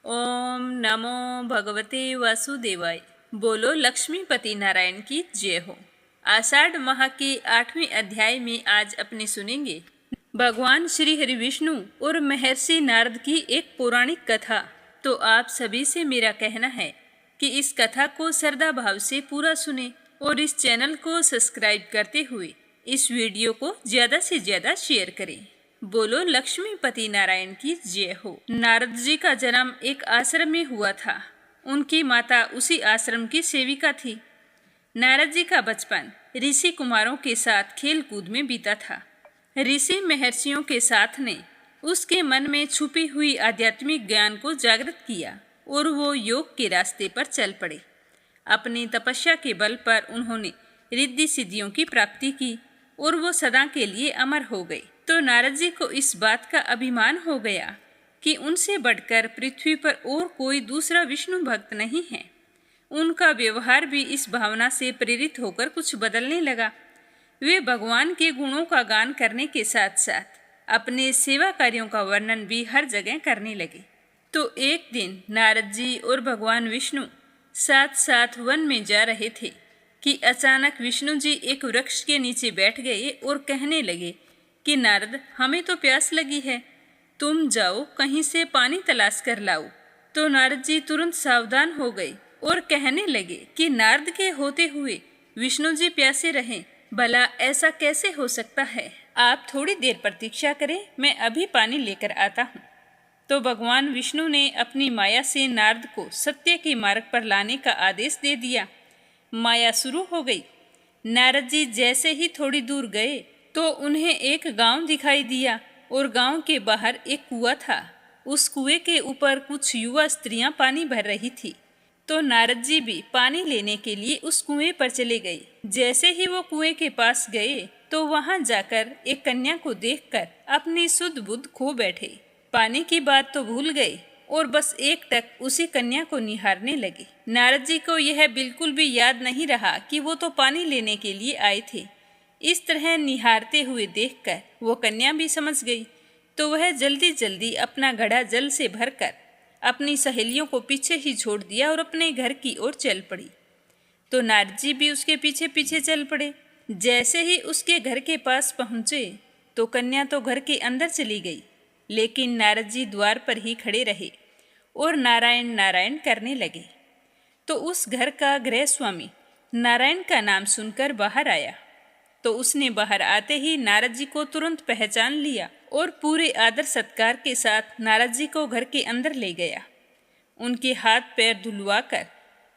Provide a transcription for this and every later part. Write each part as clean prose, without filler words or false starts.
ओम नमो भगवते वासुदेवाय। बोलो लक्ष्मीपति नारायण की जय हो। आषाढ़ माह के 8वें अध्याय में आज अपने सुनेंगे भगवान श्री हरि विष्णु और महर्षि नारद की एक पौराणिक कथा। तो आप सभी से मेरा कहना है कि इस कथा को श्रद्धा भाव से पूरा सुने और इस चैनल को सब्सक्राइब करते हुए इस वीडियो को ज्यादा से ज्यादा शेयर करें। बोलो लक्ष्मीपति नारायण की जय हो। नारद जी का जन्म एक आश्रम में हुआ था। उनकी माता उसी आश्रम की सेविका थी। नारद जी का बचपन ऋषि कुमारों के साथ खेल कूद में बीता था। ऋषि महर्षियों के साथ ने उसके मन में छुपी हुई आध्यात्मिक ज्ञान को जागृत किया और वो योग के रास्ते पर चल पड़े। अपनी तपस्या के बल पर उन्होंने रिद्धि सिद्धियों की प्राप्ति की और वो सदा के लिए अमर हो गए। तो नारद जी को इस बात का अभिमान हो गया कि उनसे बढ़कर पृथ्वी पर और कोई दूसरा विष्णु भक्त नहीं है। उनका व्यवहार भी इस भावना से प्रेरित होकर कुछ बदलने लगा। वे भगवान के गुणों का गान करने के साथ साथ अपने सेवा कार्यों का वर्णन भी हर जगह करने लगे। तो एक दिन नारद जी और भगवान विष्णु साथ साथ वन में जा रहे थे कि अचानक विष्णु जी एक वृक्ष के नीचे बैठ गए और कहने लगे कि नारद, हमें तो प्यास लगी है, तुम जाओ कहीं से पानी तलाश कर लाओ। तो नारद जी तुरंत सावधान हो गए और कहने लगे कि नारद के होते हुए विष्णु जी प्यासे रहें, भला ऐसा कैसे हो सकता है। आप थोड़ी देर प्रतीक्षा करें, मैं अभी पानी लेकर आता हूँ। तो भगवान विष्णु ने अपनी माया से नारद को सत्य के मार्ग पर लाने का आदेश दे दिया। माया शुरू हो गई। नारद जी जैसे ही थोड़ी दूर गए तो उन्हें एक गांव दिखाई दिया और गांव के बाहर एक कुआं था। उस कुएं के ऊपर कुछ युवा स्त्रियां पानी भर रही थी। तो नारद जी भी पानी लेने के लिए उस कुएं पर चले गए। जैसे ही वो कुएं के पास गए तो वहां जाकर एक कन्या को देखकर अपनी सुध बुध खो बैठे। पानी की बात तो भूल गए और बस एक टक उसी कन्या को निहारने लगे। नारद जी को यह बिल्कुल भी याद नहीं रहा कि वो तो पानी लेने के लिए आए थे। इस तरह निहारते हुए देखकर वो कन्या भी समझ गई। तो वह जल्दी जल्दी अपना घड़ा जल से भरकर अपनी सहेलियों को पीछे ही छोड़ दिया और अपने घर की ओर चल पड़ी। तो नारद जी भी उसके पीछे पीछे चल पड़े। जैसे ही उसके घर के पास पहुँचे तो कन्या तो घर के अंदर चली गई, लेकिन नारद जी द्वार पर ही खड़े रहे और नारायण नारायण करने लगे। तो उस घर का गृह स्वामी नारायण का नाम सुनकर बाहर आया। तो उसने बाहर आते ही नारद जी को तुरंत पहचान लिया और पूरे आदर सत्कार के साथ नारद जी को घर के अंदर ले गया। उनके हाथ पैर धुलवाकर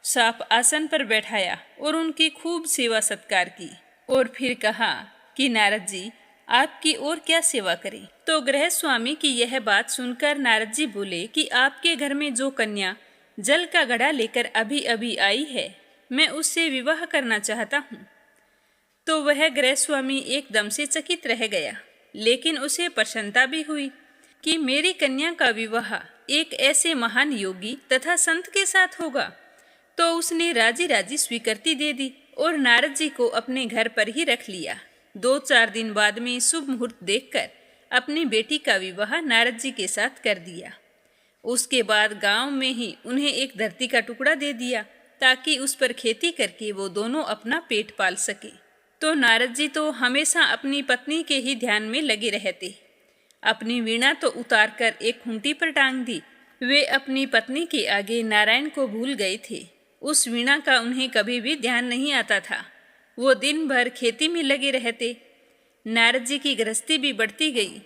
साफ आसन पर बैठाया और उनकी खूब सेवा सत्कार की और फिर कहा कि नारद जी, आपकी और क्या सेवा करें। तो गृह स्वामी की यह बात सुनकर नारद जी बोले कि आपके घर में जो कन्या जल का घड़ा लेकर अभी अभी आई है, मैं उससे विवाह करना चाहता हूँ। तो वह गृह स्वामी एकदम से चकित रह गया, लेकिन उसे प्रसन्नता भी हुई कि मेरी कन्या का विवाह एक ऐसे महान योगी तथा संत के साथ होगा। तो उसने राजी राजी स्वीकृति दे दी और नारद जी को अपने घर पर ही रख लिया। 2-4 दिन बाद में शुभ मुहूर्त देखकर अपनी बेटी का विवाह नारद जी के साथ कर दिया। उसके बाद गांव में ही उन्हें एक धरती का टुकड़ा दे दिया ताकि उस पर खेती करके वो दोनों अपना पेट पाल सके। तो नारद जी तो हमेशा अपनी पत्नी के ही ध्यान में लगे रहते। अपनी वीणा तो उतारकर एक खूंटी पर टांग दी। वे अपनी पत्नी के आगे नारायण को भूल गए थे। उस वीणा का उन्हें कभी भी ध्यान नहीं आता था। वो दिन भर खेती में लगे रहते। नारद जी की गृहस्थी भी बढ़ती गई।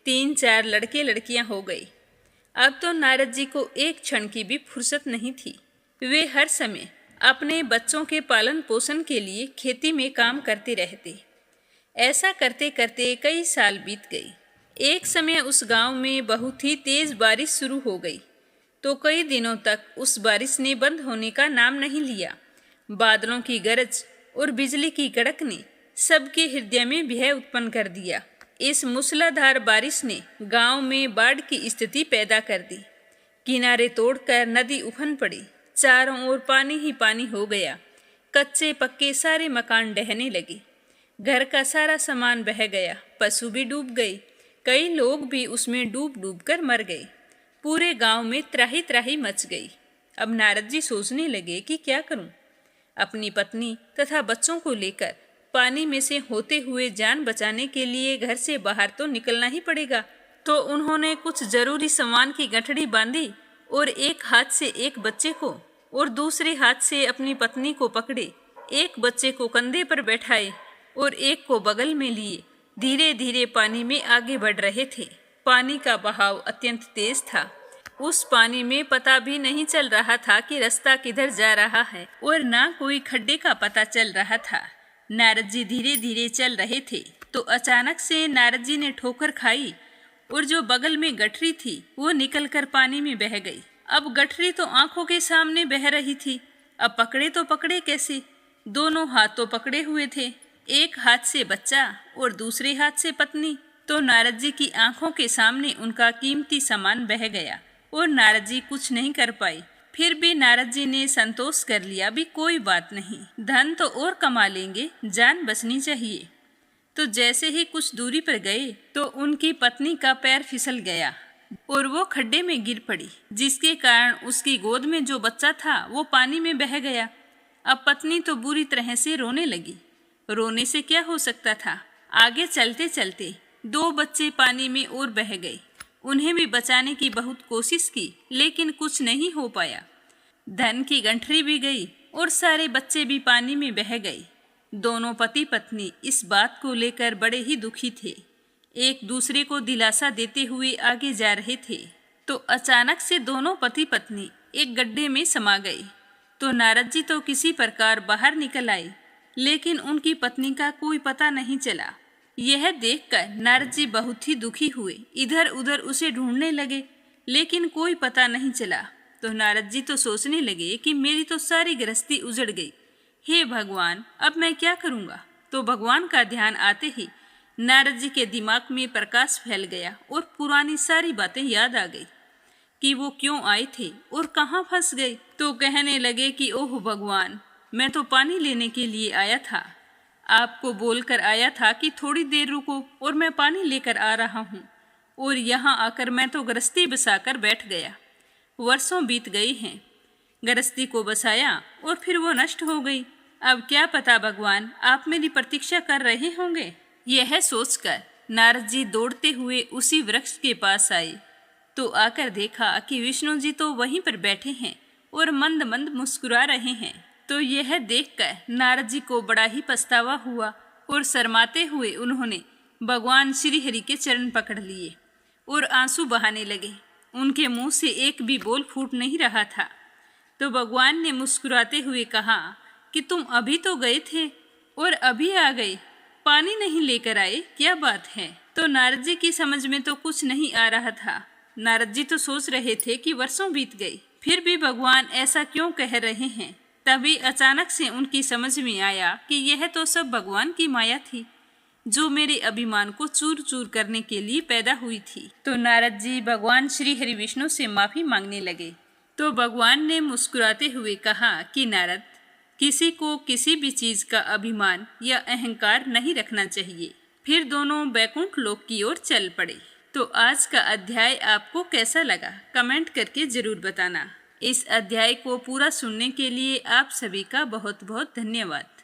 3-4 लड़के लड़कियां हो गई। अब तो नारद जी को एक क्षण की भी फुर्सत नहीं थी। वे हर समय अपने बच्चों के पालन पोषण के लिए खेती में काम करते रहते। ऐसा करते करते कई साल बीत गए। एक समय उस गांव में बहुत ही तेज बारिश शुरू हो गई। तो कई दिनों तक उस बारिश ने बंद होने का नाम नहीं लिया। बादलों की गरज और बिजली की कड़क ने सबके हृदय में भय उत्पन्न कर दिया। इस मूसलाधार बारिश ने गांव में बाढ़ की स्थिति पैदा कर दी। किनारे तोड़कर नदी उफन पड़ी। चारों ओर पानी ही पानी हो गया। कच्चे पक्के सारे मकान ढहने लगे। घर का सारा सामान बह गया। पशु भी डूब गए। कई लोग भी उसमें डूब डूब कर मर गए। पूरे गांव में त्राही त्राही मच गई। अब नारद जी सोचने लगे कि क्या करूं। अपनी पत्नी तथा बच्चों को लेकर पानी में से होते हुए जान बचाने के लिए घर से बाहर तो निकलना ही पड़ेगा। तो उन्होंने कुछ जरूरी सामान की गठड़ी बांधी और एक हाथ से एक बच्चे को और दूसरे हाथ से अपनी पत्नी को पकड़े, एक बच्चे को कंधे पर बैठाए और एक को बगल में लिए धीरे धीरे पानी में आगे बढ़ रहे थे। पानी का बहाव अत्यंत तेज था। उस पानी में पता भी नहीं चल रहा था कि रास्ता किधर जा रहा है और ना कोई खड्डे का पता चल रहा था। नारद जी धीरे धीरे चल रहे थे तो अचानक से नारद जी ने ठोकर खाई और जो बगल में गठरी थी वो निकलकर पानी में बह गई। अब गठरी तो आंखों के सामने बह रही थी। अब पकड़े तो पकड़े कैसे? दोनों हाथ तो पकड़े हुए थे, एक हाथ से बच्चा और दूसरे हाथ से पत्नी। तो नारद जी की आंखों के सामने उनका कीमती सामान बह गया और नारद जी कुछ नहीं कर पाए। फिर भी नारद जी ने संतोष कर लिया, भी कोई बात नहीं, धन तो और कमा लेंगे, जान बचनी चाहिए। तो जैसे ही कुछ दूरी पर गए तो उनकी पत्नी का पैर फिसल गया और वो खड्डे में गिर पड़ी, जिसके कारण उसकी गोद में जो बच्चा था वो पानी में बह गया। अब पत्नी तो बुरी तरह से रोने लगी। रोने से क्या हो सकता था? आगे चलते चलते 2 बच्चे पानी में और बह गए। उन्हें भी बचाने की बहुत कोशिश की लेकिन कुछ नहीं हो पाया। धन की गंठरी भी गई और सारे बच्चे भी पानी में बह गए। दोनों पति पत्नी इस बात को लेकर बड़े ही दुखी थे। एक दूसरे को दिलासा देते हुए आगे जा रहे थे तो अचानक से दोनों पति पत्नी एक गड्ढे में समा गए। तो नारद जी तो किसी प्रकार बाहर निकल आए लेकिन उनकी पत्नी का कोई पता नहीं चला। यह देखकर नारद जी बहुत ही दुखी हुए, इधर उधर उसे ढूंढने लगे लेकिन कोई पता नहीं चला। तो नारद जी तो सोचने लगे कि मेरी तो सारी गृहस्थी उजड़ गई, हे भगवान अब मैं क्या करूँगा। तो भगवान का ध्यान आते ही नारद जी के दिमाग में प्रकाश फैल गया और पुरानी सारी बातें याद आ गई कि वो क्यों आए थे और कहाँ फंस गए। तो कहने लगे कि ओह भगवान, मैं तो पानी लेने के लिए आया था, आपको बोलकर आया था कि थोड़ी देर रुको और मैं पानी लेकर आ रहा हूँ, और यहाँ आकर मैं तो गृहस्थी बसाकर बैठ गया। वर्षों बीत गए हैं, गृहस्थी को बसाया और फिर वो नष्ट हो गई। अब क्या पता भगवान आप मेरी प्रतीक्षा कर रहे होंगे। यह सोचकर नारद जी दौड़ते हुए उसी वृक्ष के पास आए तो आकर देखा कि विष्णु जी तो वहीं पर बैठे हैं और मंद मंद मुस्कुरा रहे हैं। तो यह देखकर नारद जी को बड़ा ही पछतावा हुआ और शर्माते हुए उन्होंने भगवान श्री हरि के चरण पकड़ लिए और आंसू बहाने लगे। उनके मुंह से एक भी बोल फूट नहीं रहा था। तो भगवान ने मुस्कुराते हुए कहा कि तुम अभी तो गए थे और अभी आ गए, पानी नहीं लेकर आए, क्या बात है। तो नारद जी की समझ में तो कुछ नहीं आ रहा था। नारद जी तो सोच रहे थे कि वर्षों बीत गए, फिर भी भगवान ऐसा क्यों कह रहे हैं। तभी अचानक से उनकी समझ में आया कि यह तो सब भगवान की माया थी जो मेरे अभिमान को चूर चूर करने के लिए पैदा हुई थी। तो नारद जी भगवान श्री हरि विष्णु से माफी मांगने लगे। तो भगवान ने मुस्कुराते हुए कहा कि नारद, किसी को किसी भी चीज का अभिमान या अहंकार नहीं रखना चाहिए। फिर दोनों बैकुंठ लोक की ओर चल पड़े। तो आज का अध्याय आपको कैसा लगा कमेंट करके जरूर बताना। इस अध्याय को पूरा सुनने के लिए आप सभी का बहुत बहुत धन्यवाद।